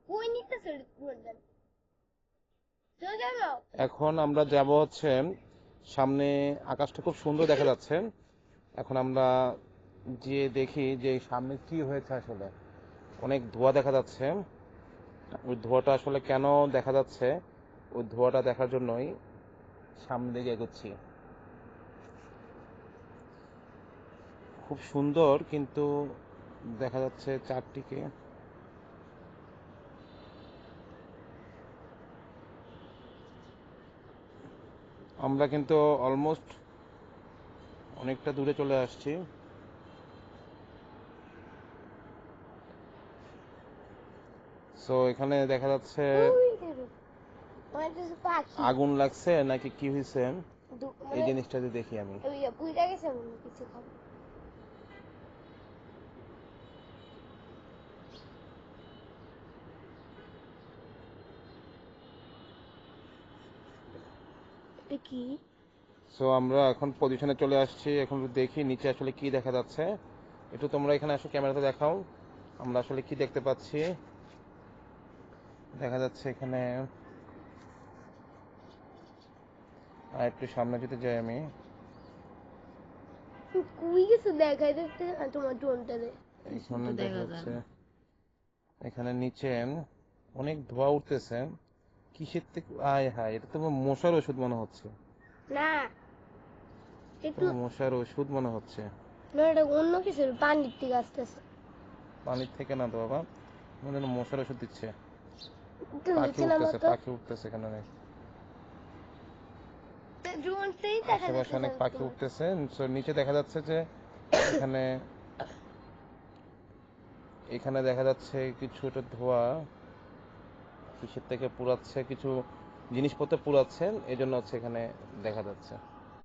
কই নিতেছে বলবেন চলে যাবো। এখন আমরা যাব হচ্ছে সামনে, আকাশটা খুব সুন্দর দেখা যাচ্ছে। এখন আমরা যে দেখি যে সামনে কি হয়েছে আসলে, অনেক ধোঁয়া দেখা যাচ্ছে। ওই ধোঁয়াটা আসলে কেন দেখা যাচ্ছে, ওই ধোঁয়াটা দেখার জন্যই সামনে দিকে এগোচ্ছি। খুব সুন্দর, কিন্তু দেখা যাচ্ছে চারদিকে। আমরা কিন্তু অলমোস্ট অনেকটা দূরে চলে আসছি। সো এখানে দেখা যাচ্ছে ওই দেখো আমার কাছে পাখি আগুন লাগছে নাকি কি হয়েছে, এই মানে জিনিসটা যদি দেখি আমি। ওই বুঝা গেছে মনে কিছু খাবে। এটা কি? সো আমরা এখন পজিশনে চলে আসছি, এখন দেখি নিচে আসলে কি দেখা যাচ্ছে। একটু তোমরা এখানে আসো, ক্যামেরাতে দেখাও আমরা আসলে কি দেখতে পাচ্ছি। দেখা যাচ্ছে এখানে, আর একটু সামনে যদি যাই আমি, কই কিছু দেখাই যাচ্ছে না তোমার ড্রোনটারে। কিছুই এখানে তো দেখা দেখা যায় যাচ্ছে, না। এখানে নিচে অনেক ধোঁয়া উঠতেছে। কিসের থেকে, আয় হায়, এটা তো মশার ওষুধ মনে হচ্ছে। না তো একটু মশার ওষুধ মনে হচ্ছে। না এটা অন্য কিছু পানির থেকে আসতেছে। পানির থেকে না তো বাবা, মনে হয় মশার ওষুধ দিচ্ছে। তুমি পাখি নিচে নামো উঠতেছে, তো পাখি উঠতেছে এখানে। ড্রোনটাই দেখা আশেপাশে যাচ্ছে অনেক পাখি তোমার। উঠতেছে। So, নিচে দেখা যাচ্ছে যে এখানে, এখানে দেখা যাচ্ছে কিছু একটা ধোঁয়া কিসের থেকে পুড়াচ্ছে, কিছু জিনিসপত্র পুড়াচ্ছে, এই জন্য হচ্ছে এখানে দেখা যাচ্ছে।